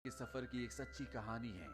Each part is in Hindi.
के सफर की एक सच्ची कहानी है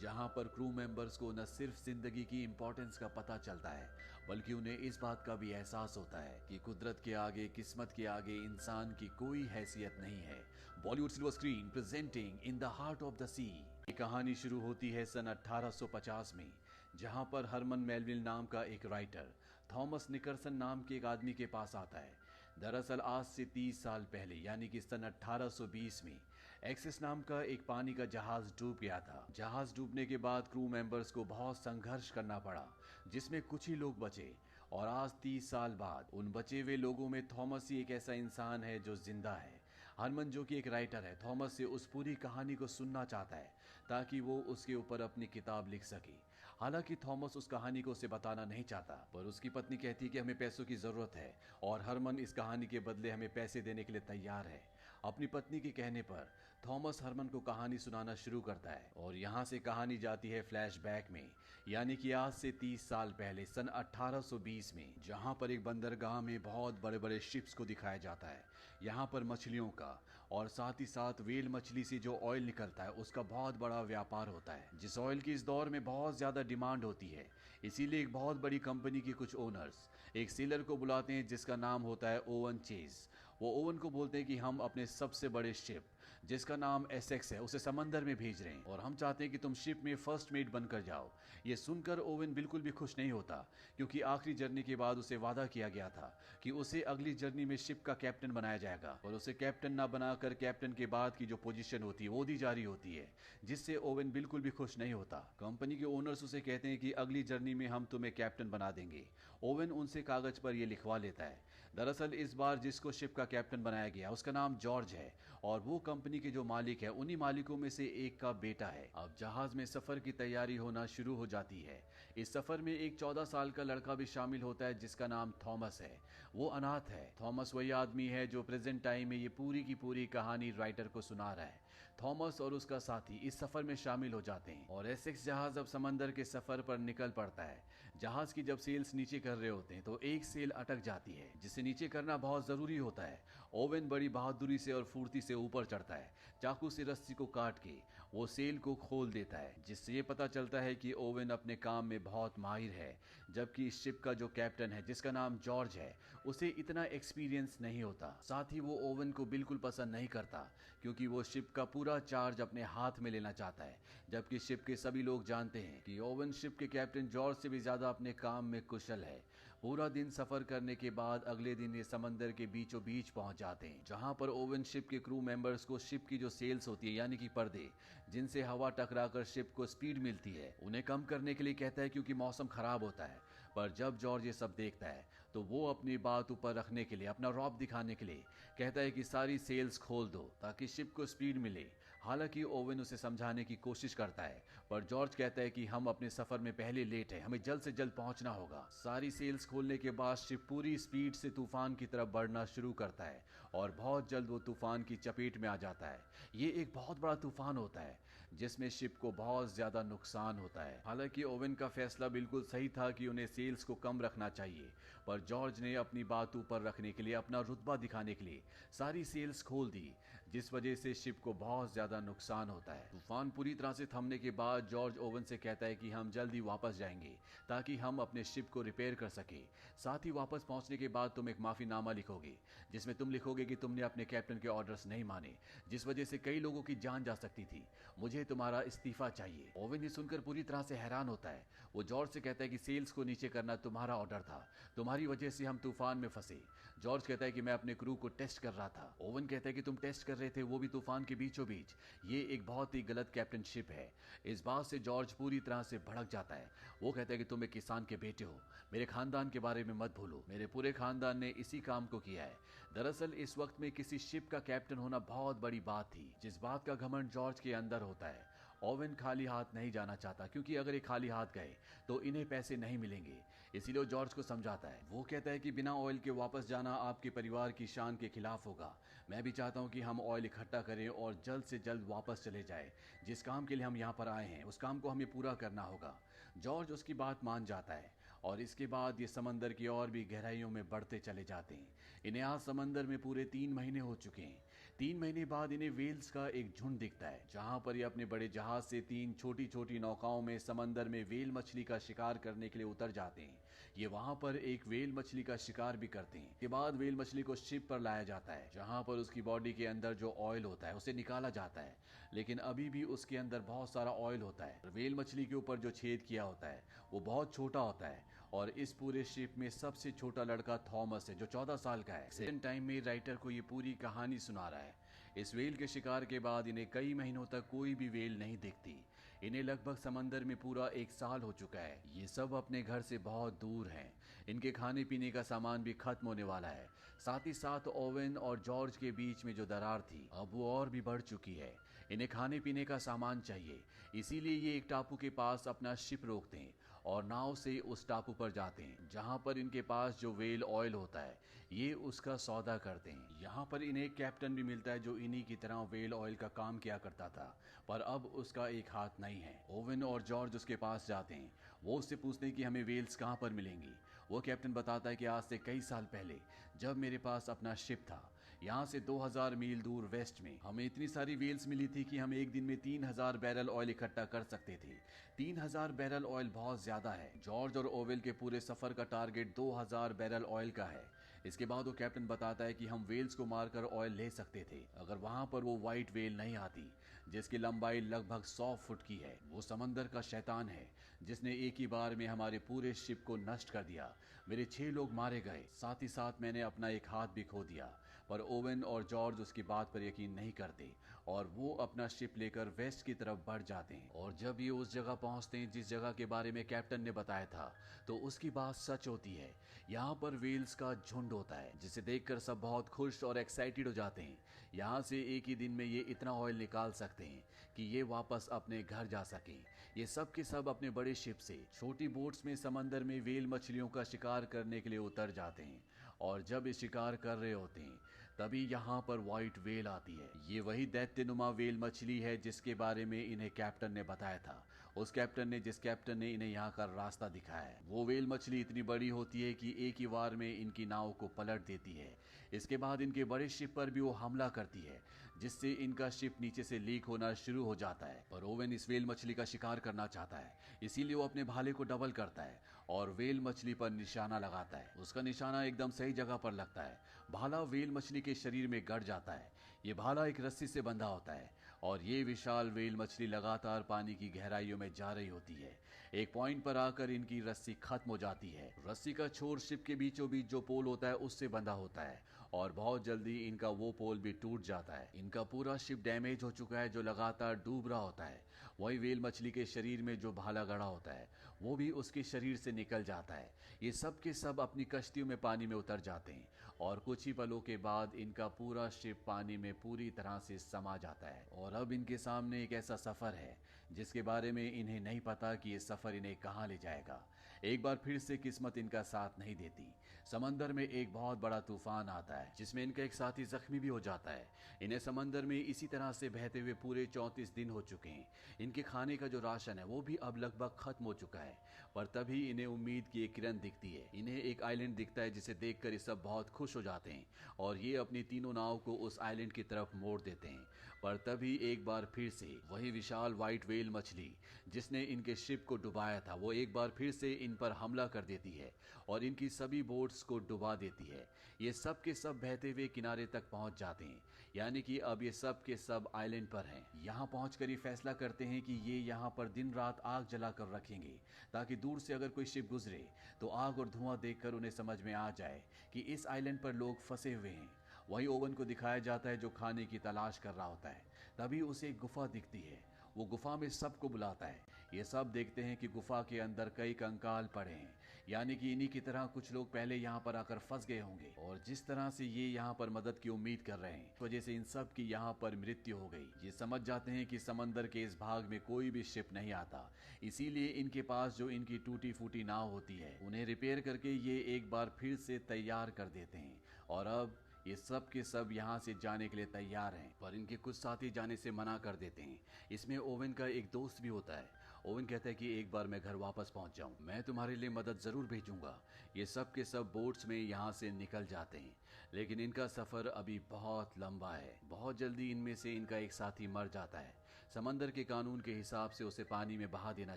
जहां पर क्रू मेंबर्स को न सिर्फ जिंदगी की इंपॉर्टेंस का पता चलता है बल्कि उन्हें इस बात का भी एहसास होता है कि कुदरत के आगे, किस्मत के आगे इंसान की कोई हैसियत नहीं है। Bollywood silver screen presenting in the heart of the sea. ये कहानी शुरू होती है सन 1850 में, जहां पर हरमन मेलविल नाम का एक राइटर थॉमस निकरसन नाम के एक आदमी के पास आता है। दरअसल आज से 30 साल पहले यानी कि सन 1820 में एक्सिस नाम का एक पानी का जहाज डूब गया था। जहाज डूबने के बाद क्रू मेंबर्स को बहुत संघर्ष करना पड़ा, जिसमें कुछ ही लोग बचे। और आज 30 साल बाद उन बचे हुए लोगों में थॉमस ही एक ऐसा इंसान है जो जिंदा है। हरमन जो कि एक राइटर है, थॉमस से उस पूरी कहानी को सुनना चाहता है ताकि वो उसके ऊपर अपनी किताब लिख सके। हालांकि थॉमस उस कहानी को उसे बताना नहीं चाहता, पर उसकी पत्नी कहती है कि हमें पैसों की जरूरत है और हरमन इस कहानी के बदले हमें पैसे देने के लिए तैयार है। अपनी पत्नी के कहने पर थॉमस हरमन को कहानी सुनाना शुरू करता है और यहाँ से कहानी जाती है फ्लैशबैक में, यानी कि आज से 30 साल पहले सन 1820 में, जहाँ पर एक बंदरगाह में बहुत बड़े बड़े शिप्स को दिखाया जाता है। यहाँ पर मछलियों का और साथ ही साथ वेल मछली से जो ऑयल निकलता है उसका बहुत बड़ा व्यापार होता है, जिस ऑयल की इस दौर में बहुत ज्यादा डिमांड होती है। इसीलिए एक बहुत बड़ी कंपनी के कुछ ओनर्स एक सेलर को बुलाते हैं जिसका नाम होता है ओवन चेज। वो ओवन को बोलते हैं कि हम अपने सबसे बड़े शिप जिसका नाम एसेक्स है उसे समंदर में भेज रहे हैं और हम चाहते हैं कि तुम शिप में फर्स्ट मेट बनकर जाओ। ये सुनकर ओवन बिल्कुल भी खुश नहीं होता, क्योंकि आखिरी जर्नी के बाद उसे वादा किया गया था कि उसे अगली जर्नी में शिप का कैप्टन बनाया जाएगा और उसे कैप्टन ना बनाकर कैप्टन के बाद की जो पोजीशन होती है वो दी जा रही होती है, जिससे ओवन बिल्कुल भी खुश नहीं होता। कंपनी के ओनर्स उसे कहते हैं कि अगली जर्नी में हम तुम्हें कैप्टन बना देंगे। ओवन उनसे कागज पर यह लिखवा लेता है। दरअसल इस बार जिसको शिप का कैप्टन बनाया गया उसका नाम जॉर्ज है और वो कंपनी के जो मालिक है उन्हीं मालिकों में से एक का बेटा है। अब जहाज में सफर की तैयारी होना शुरू हो जाती है। इस सफर में एक 14 साल का लड़का भी शामिल होता है जिसका नाम थॉमस है। वो अनाथ है। थॉमस वही आदमी है जो प्रेजेंट टाइम में ये पूरी की पूरी कहानी राइटर को सुना रहा है। थॉमस और उसका साथी इस सफर में शामिल हो जाते हैं और एसेक्स जहाज अब समंदर के सफर पर निकल पड़ता है। जहाज की जब सेल्स नीचे कर रहे होते हैं तो एक सेल अटक जाती है, जिसे नीचे करना बहुत जरूरी होता है। ओवन बड़ी बहादुरी से और फुर्ती से ऊपर चढ़ता है। चाकू से रस्सी को काट के वो सेल को खोल देता है, जिससे ये पता चलता है कि ओवन अपने काम में बहुत माहिर है, जबकि इस शिप का जो कैप्टन है जिसका नाम जॉर्ज है उसे इतना एक्सपीरियंस नहीं होता। साथ ही वो ओवन को बिल्कुल पसंद नहीं करता, क्योंकि वो शिप का पूरा चार्ज अपने हाथ में लेना चाहता है, जबकि शिप के सभी लोग जानते हैं कि ओवन शिप के कैप्टन जॉर्ज से भी ज्यादा अपने काम में कुशल है। पूरा दिन सफर करने के बाद अगले दिन ये समंदर के बीचों बीच पहुंच जाते हैं, जहां पर ओवन शिप के क्रू मेंबर्स को शिप की जो सेल्स होती है यानी कि पर्दे जिनसे हवा टकराकर शिप को स्पीड मिलती है उन्हें कम करने के लिए कहता है, क्योंकि मौसम खराब होता है। पर जब जॉर्ज ये सब देखता है तो वो अपनी बात ऊपर रखने के लिए, अपना रौब दिखाने के लिए कहता है कि सारी सेल्स खोल दो ताकि शिप को स्पीड मिले। हालांकि ओवन उसे समझाने की कोशिश करता है, पर जॉर्ज कहता है कि हम अपने सफर में पहले लेट है, हमें जल्द से जल्द पहुंचना होगा। सारी सेल्स खोलने के बाद शिप पूरी स्पीड से तूफान की तरफ बढ़ना शुरू करता है और बहुत जल्द वो तूफान की चपेट में आ जाता है। ये एक बहुत बड़ा तूफान होता है जिसमें शिप को बहुत ज्यादा नुकसान होता है। हालांकि ओवन का फैसला बिल्कुल सही था कि उन्हें सेल्स को कम रखना चाहिए, पर जॉर्ज ने अपनी बात ऊपर रखने के लिए, अपना रुतबा दिखाने के लिए सारी सेल्स खोल दी, जिस वजह से शिप को बहुत ज्यादा नुकसान होता है। तूफान पूरी तरह से थमने के बाद जॉर्ज ओवन से कहता है कि हम जल्दी वापस जाएंगे ताकि हम अपने शिप को रिपेयर कर सके। साथ ही वापस पहुंचने के बाद तुम एक माफीनामा लिखोगे जिसमें तुम लिखोगे कि तुमने अपने कैप्टन के ऑर्डर्स नहीं माने, जिस वजह से कई लोगों की जान जा सकती थी। मुझे तुम्हारा इस्तीफा चाहिए। ओवन ये सुनकर पूरी तरह से हैरान होता है। वो जॉर्ज से कहता है कि सेल्स को नीचे करना तुम्हारा ऑर्डर था, तुम्हारी वजह से हम तूफान में फंसे। जॉर्ज कहता है कि मैं अपने क्रू को टेस्ट कर रहा था। ओवन कहता है कि तुम टेस्ट कर रहे थे, वो भी तूफान के बीचों बीच। ये एक बहुत ही गलत कैप्टनशिप है। इस बात से जॉर्ज पूरी तरह से भड़क जाता है। वो कहता है कि तुम एक किसान के बेटे हो, मेरे खानदान के बारे में मत भूलो, मेरे पूरे खानदान ने इसी काम को किया है। दरअसल इस वक्त में किसी शिप का कैप्टन होना बहुत बड़ी बात थी, जिस बात का घमंड जॉर्ज के अंदर होता है। ओवन खाली हाथ नहीं जाना चाहता, क्योंकि अगर ये खाली हाथ गए तो इन्हें पैसे नहीं मिलेंगे। इसीलिए वो जॉर्ज को समझाता है। वो कहता है कि बिना ऑयल के वापस जाना आपके परिवार की शान के खिलाफ होगा। मैं भी चाहता हूं कि हम ऑयल इकट्ठा करें और जल्द से जल्द वापस चले जाए। जिस काम के लिए हम यहाँ पर आए हैं उस काम को हमें पूरा करना होगा। जॉर्ज उसकी बात मान जाता है और इसके बाद ये समंदर की और भी गहराइयों में बढ़ते चले जाते हैं। इन्हें आज समंदर में पूरे 3 महीने हो चुके हैं। 3 महीने बाद इन्हें वेल्स का एक झुंड दिखता है, जहां पर ये अपने बड़े जहाज से 3 छोटी छोटी नौकाओं में समंदर में वेल मछली का शिकार करने के लिए उतर जाते हैं। ये वहां पर एक वेल मछली का शिकार भी करते हैं। के बाद वेल मछली को शिप पर लाया जाता है, जहां पर उसकी बॉडी के अंदर जो ऑयल होता है उसे निकाला जाता है, लेकिन अभी भी उसके अंदर बहुत सारा ऑयल होता है। वेल मछली के ऊपर जो छेद किया होता है वो बहुत छोटा होता है, और इस पूरे शिप में सबसे छोटा लड़का थॉमस है, जो 14 साल का है। सेकंड टाइम में राइटर को ये पूरी कहानी सुना रहा है। इस वेल के शिकार के बाद इन्हें कई महीनों तक कोई भी वेल नहीं दिखती। इन्हें लगभग समंदर में पूरा 1 साल हो चुका है। ये सब अपने घर से बहुत दूर हैं। इनके खाने पीने का सामान भी खत्म होने वाला है। साथ ही साथ ओवेन और जॉर्ज के बीच में जो दरार थी अब वो और भी बढ़ चुकी है। इन्हें खाने पीने का सामान चाहिए, इसीलिए ये एक टापू के पास अपना शिप रोकते हैं और नाव से उस टापू पर जाते हैं, जहां पर इनके पास जो वेल ऑयल होता है ये उसका सौदा करते हैं। यहाँ पर इन्हें एक कैप्टन भी मिलता है जो इन्हीं की तरह वेल ऑयल का काम किया करता था, पर अब उसका एक हाथ नहीं है। ओवेन और जॉर्ज उसके पास जाते हैं। वो उससे पूछते हैं कि हमें वेल्स कहाँ पर मिलेंगी। वो कैप्टन बताता है कि आज से कई साल पहले जब मेरे पास अपना शिप था, यहाँ से 2000 मील दूर वेस्ट में हमें इतनी सारी वेल्स मिली थी कि हम एक दिन में 3000 बैरल ऑयल इकट्ठा कर सकते थे। 3000 बैरल ऑयल बहुत ज्यादा है। जॉर्ज और ओवेल के पूरे सफर का टारगेट 2000 बैरल ऑयल का है। इसके बाद वो कैप्टन बताता है कि हम वेल्स को मारकर ऑयल ले सकते थे, अगर वहां पर वो व्हाइट वेल नहीं आती, जिसकी लंबाई लगभग 100 फुट की है। वो समंदर का शैतान है, जिसने एक ही बार में हमारे पूरे शिप को नष्ट कर दिया। मेरे 6 लोग मारे गए, साथ ही साथ मैंने अपना एक हाथ भी खो दिया। पर ओवेन और जॉर्ज उसकी बात पर यकीन नहीं करते और वो अपना शिप लेकर वेस्ट की तरफ बढ़ जाते हैं। और जब ये उस जगह पहुंचते हैं जिस जगह के बारे में कैप्टन ने बताया था, तो उसकी बात सच होती है। यहाँ पर वेल्स का झुंड होता है, जिसे देखकर सब बहुत खुश और एक्साइटेड हो जाते हैं। यहाँ से एक ही दिन में ये इतना ऑयल निकाल सकते हैं कि ये वापस अपने घर जा सकें। ये सब के सब अपने बड़े शिप से छोटी बोट्स में समंदर में वेल मछलियों का शिकार करने के लिए उतर जाते हैं। और जब ये शिकार कर रहे होते हैं तभी यहाँ पर व्हाइट वेल आती है। ये वही दैत्यनुमा वेल मछली है जिसके बारे में इन्हें कैप्टन ने बताया था। उस कैप्टन ने जिस कैप्टन ने इन्हें यहाँ का रास्ता दिखाया है। वो वेल मछली इतनी बड़ी होती है कि एक ही बार में इनकी नाव को पलट देती है। इसके बाद इनके बड़े शिप पर भी वो हमला करती है, जिससे इनका शिप नीचे से लीक होना शुरू हो जाता है। पर ओवेन इस वेल मछली का शिकार करना चाहता है, इसीलिए वो अपने भाले को डबल करता है और वेल मछली पर निशाना लगाता है। उसका निशाना एकदम सही जगह पर लगता है। भाला वेल मछली के शरीर में गड़ जाता है। ये भाला एक रस्सी से बंधा होता है और ये विशाल वेल मछली लगातार पानी की गहराइयों में जा रही होती है। एक पॉइंट पर आकर इनकी रस्सी खत्म हो जाती है। रस्सी का छोर शिप के बीचों बीच जो पोल होता है उससे बंधा होता है और बहुत जल्दी इनका वो पोल भी टूट जाता है। इनका पूरा शिप डैमेज हो चुका है, जो लगातार डूब रहा होता है। वही वेल मछली के शरीर में जो भाला गड़ा होता है वो भी उसके शरीर से निकल जाता है। ये सब के सब अपनी कश्तियों में पानी में उतर जाते हैं और कुछ ही पलों के बाद इनका पूरा शिप पानी में पूरी तरह से समा जाता है। और अब इनके सामने एक ऐसा सफर है जिसके बारे में इन्हें नहीं पता कि ये सफर इन्हें कहाँ ले जाएगा। एक बार फिर से किस्मत इनका साथ नहीं देती। समंदर में एक बहुत बड़ा तूफान आता है, जिसमें इनका एक साथी जख्मी भी हो जाता है। इन्हें समंदर में इसी तरह से बहते हुए पूरे 34 दिन हो चुके हैं। इनके खाने का जो राशन है वो भी अब लगभग खत्म हो चुका है। पर तभी इन्हें उम्मीद की एक किरण दिखती है। इन्हें एक आइलैंड दिखता है, जिसे देखकर ये सब बहुत खुश हो जाते हैं और ये अपनी तीनों नाव को उस आइलैंड की तरफ मोड़ देते हैं। पर तभी एक बार फिर से वही विशाल व्हाइट वेल मछली जिसने इनके शिप को डुबाया था, वो एक बार फिर से इन पर हमला कर देती है और इनकी सभी बोट्स को डुबा देती है। ये सब के सब बहते हुए किनारे तक पहुंच जाते हैं, यानी कि अब ये सब के सब आइलैंड पर हैं। यहाँ पहुंचकर ये फैसला करते हैं कि ये यहाँ पर दिन रात आग जलाकर रखेंगे, ताकि दूर से अगर कोई शिप गुजरे तो आग और धुआं देखकर उन्हें समझ में आ जाए कि इस आइलैंड पर लोग फंसे हुए हैं। वही ओवन को दिखाया जाता है जो खाने की तलाश कर रहा होता है। तभी उसे एक गुफा दिखती है। वो गुफा में सबको बुलाता है। ये सब देखते हैं कि गुफा के अंदर कई कंकाल पड़े हैं, यानी कि इन्हीं की तरह कुछ लोग पहले यहाँ पर आकर फंस गए होंगे और जिस तरह से ये यहाँ पर मदद की उम्मीद कर रहे हैं, इस वजह से इन सब की यहाँ पर मृत्यु हो गई। ये समझ जाते हैं कि समंदर के इस भाग में कोई भी शिप नहीं आता, इसीलिए इनके पास जो इनकी टूटी फूटी नाव होती है उन्हें रिपेयर करके ये एक बार फिर से तैयार कर देते हैं। और अब ये सब के सब यहाँ से जाने के लिए तैयार हैं, पर इनके कुछ साथी जाने से मना कर देते हैं। इसमें ओवन का एक दोस्त भी होता है। ओवन कहता है कि एक बार मैं घर वापस पहुंच जाऊं, मैं तुम्हारे लिए मदद जरूर भेजूंगा। ये सब के सब बोट्स में यहाँ से निकल जाते हैं, लेकिन इनका सफर अभी बहुत लंबा है। बहुत जल्दी इनमें से इनका एक साथी मर जाता है। समंदर के कानून के हिसाब से उसे पानी में बहा देना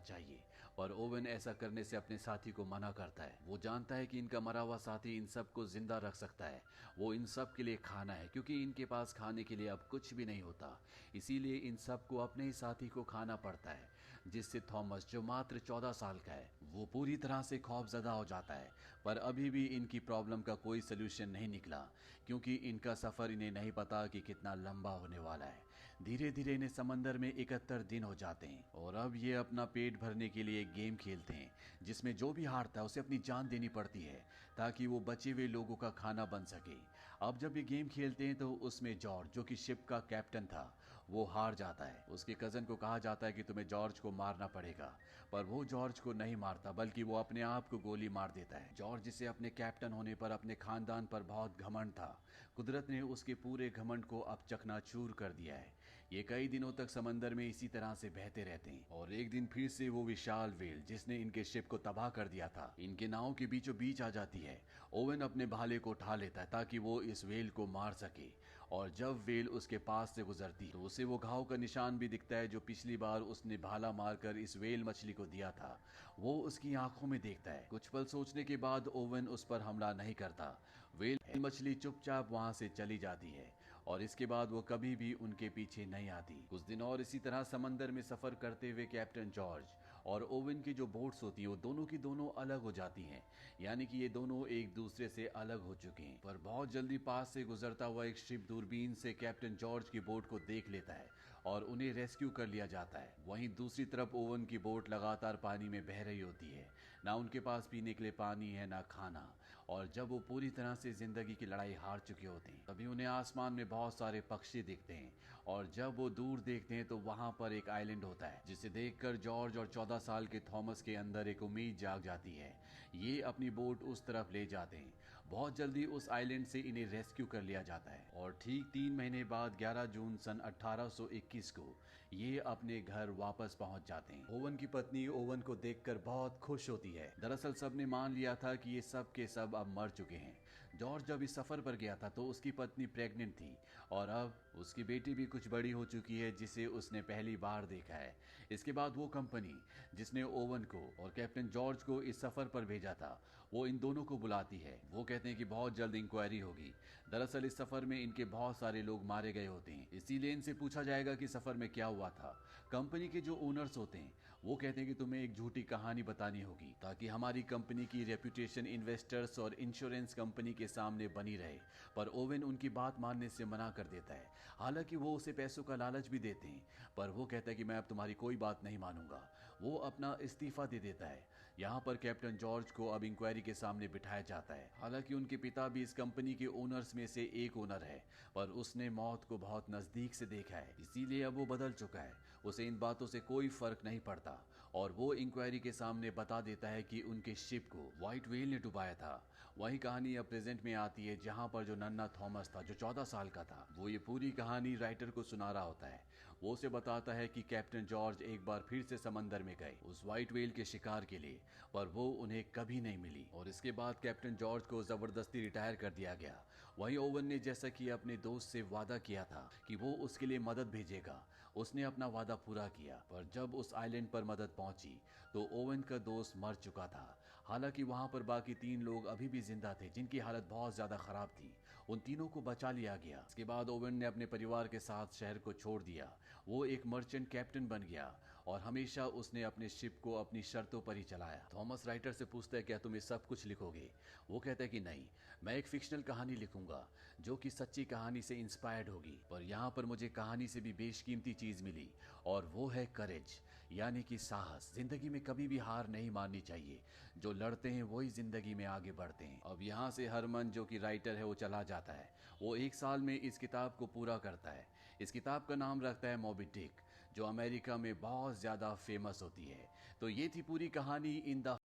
चाहिए, पर ओवन ऐसा करने से अपने साथी को मना करता है। वो जानता है कि इनका मरा हुआ साथी इन सब को जिंदा रख सकता है। वो इन सब के लिए खाना है, क्योंकि इनके पास खाने के लिए अब कुछ भी नहीं होता। इसीलिए इन सब को अपने ही साथी को खाना पड़ता है, जिससे थॉमस, जो मात्र 14 साल का है, वो पूरी तरह से खौफजदा हो जाता है। पर अभी भी इनकी प्रॉब्लम का कोई सोल्यूशन नहीं निकला, क्योंकि इनका सफर इन्हें नहीं पता कि कितना लंबा होने वाला है। धीरे धीरे इन्हें समंदर में 71 दिन हो जाते हैं, और अब ये अपना पेट भरने के लिए एक गेम खेलते हैं, जिसमें जो भी हारता है उसे अपनी जान देनी पड़ती है, ताकि वो बचे हुए लोगों का खाना बन सके। अब जब ये गेम खेलते हैं तो उसमें जॉर्ज, जो कि शिप का कैप्टन था, वो हार जाता है। उसके कजन को कहा जाता है कि तुम्हें जॉर्ज को मारना पड़ेगा, पर वो जॉर्ज को नहीं मारता, बल्कि वो अपने आप को गोली मार देता है। जॉर्ज, जिसे अपने कैप्टन होने पर अपने खानदान पर बहुत घमंड था, कुदरत ने उसके पूरे घमंड को अब चकनाचूर कर दिया है। ये कई दिनों तक समंदर में इसी तरह से बहते रहते हैं, और एक दिन फिर से वो विशाल व्हेल, जिसने इनके शिप को तबाह कर दिया था, इनके नाव के बीचों बीच आ जाती है। ओवन अपने भाले को उठा लेता है ताकि वो इस व्हेल को मार सके, और जब व्हेल उसके पास से गुजरती तो उसे वो घाव का निशान भी दिखता है, जो पिछली बार उसने भाला मारकर इस व्हेल मछली को दिया था। वो उसकी आंखों में देखता है। कुछ पल सोचने के बाद ओवन उस पर हमला नहीं करता। व्हेल मछली चुपचाप वहां से चली जाती है, और इसके बाद वो कभी भी उनके पीछे नहीं आती। कुछ दिन और इसी तरह समंदर में सफर करते हुए कैप्टन जॉर्ज और ओवन की जो बोट्स होती है वो दोनों की दोनों अलग हो जाती हैं, यानी कि ये दोनों एक दूसरे से अलग हो चुके हैं। पर बहुत जल्दी पास से गुजरता हुआ एक शिप दूरबीन से कैप्टन जॉर्ज की बोट को देख लेता है, और उन्हें रेस्क्यू कर लिया जाता है। वहीं दूसरी तरफ ओवन की बोट लगातार पानी में बह रही होती है। ना उनके पास पीने के लिए पानी है, ना खाना, और जब वो पूरी तरह से जिंदगी की लड़ाई हार चुके होते हैं, तभी उन्हें आसमान में बहुत सारे पक्षी दिखते हैं, और जब वो दूर देखते हैं तो वहां पर एक आइलैंड होता है, जिसे देखकर जॉर्ज और 14 साल के थॉमस के अंदर एक उम्मीद जाग जाती है। ये अपनी बोट उस तरफ ले जाते हैं। बहुत जल्दी उस आइलैंड से इन्हें रेस्क्यू कर लिया जाता है, और ठीक 3 महीने बाद 11 जून सन 1821 को ये अपने घर वापस पहुंच जाते हैं। ओवन की पत्नी ओवन को देखकर बहुत खुश होती है। दरअसल सबने मान लिया था कि ये सब के सब अब मर चुके हैं। जॉर्ज जब इस सफर पर गया था तो उसकी पत्नी प्रेग्नेंट थी, और अब उसकी बेटी भी कुछ बड़ी हो चुकी है, जिसे उसने पहली बार देखा है। इसके बाद वो कंपनी जिसने ओवन को और कैप्टन जॉर्ज को इस सफर पर भेजा था, वो इन दोनों को बुलाती है। वो कहते हैं कि बहुत जल्द इंक्वायरी होगी। दरअसल इस सफर में इनके बहुत सारे लोग मारे गए होते हैं, इसीलिए इनसे पूछा जाएगा कि सफर में क्या हुआ था। कंपनी के जो ओनर्स होते हैं वो कहते हैं कि तुम्हें एक झूठी कहानी बतानी होगी, ताकि हमारी कंपनी की रेपुटेशन इन्वेस्टर्स और इंश्योरेंस कंपनी के सामने बनी रहे। पर ओवन उनकी बात मानने से मना कर देता है। हालांकि वो उसे पैसों का लालच भी देते हैं, पर वो कहता है कि मैं अब तुम्हारी कोई बात नहीं मानूंगा। वो अपना इस्तीफा दे देता है। यहाँ पर कैप्टन जॉर्ज को अब इंक्वायरी के सामने बिठाया जाता है। हालांकि उनके पिता भी इस कंपनी के ओनर्स में से एक ओनर है, पर उसने मौत को बहुत नजदीक से देखा है, इसीलिए अब वो बदल चुका है। उसे इन बातों से कोई फर्क नहीं पड़ता, और वो इंक्वायरी के सामने बता देता है कि उनके शिप को व्हाइट व्हेल ने डुबाया था। वही कहानी अब प्रेजेंट में आती है, जहाँ पर जो नन्हा थॉमस था, जो 14 साल का था, वो ये पूरी कहानी राइटर को सुना रहा होता है। वो उसे बताता है कि कैप्टन जॉर्ज एक बार फिर से समंदर में गए उस व्हाइट व्हेल के शिकार के लिए, पर वो उन्हें कभी नहीं मिली, और इसके बाद कैप्टन जॉर्ज को जबरदस्ती रिटायर कर दिया गया। वहीं ओवन ने, जैसा कि अपने दोस्त से वादा किया था कि वो उसके लिए मदद भेजेगा, उसने अपना वादा पूरा किया। पर जब उस आइलैंड पर मदद पहुंची तो ओवन का दोस्त मर चुका था। हालांकि वहां पर बाकी 3 लोग अभी भी जिंदा थे, जिनकी हालत बहुत ज्यादा खराब थी। उन तीनों को बचा लिया गया। इसके बाद ओवन ने अपने परिवार के साथ शहर को छोड़ दिया। वो एक मर्चेंट कैप्टन बन गया, और हमेशा उसने अपने शिप को अपनी शर्तों पर ही चलाया। थॉमस राइटर से पूछता है, क्या तुम ये सब कुछ लिखोगे? वो कहता है कि नहीं, मैं एक फिक्शनल कहानी लिखूंगा जो कि सच्ची कहानी से इंस्पायर्ड होगी। पर यहाँ पर मुझे कहानी से भी बेशकीमती चीज मिली, और वो है करेज, यानी कि साहस। जिंदगी में कभी भी हार नहीं माननी चाहिए। जो लड़ते हैं वही जिंदगी में आगे बढ़ते हैं। अब यहाँ से हरमन, जो कि राइटर है, वो चला जाता है। वो 1 साल में इस किताब को पूरा करता है। इस किताब का नाम रखता है मॉबी डिक, जो अमेरिका में बहुत ज्यादा फेमस होती है। तो ये थी पूरी कहानी इन द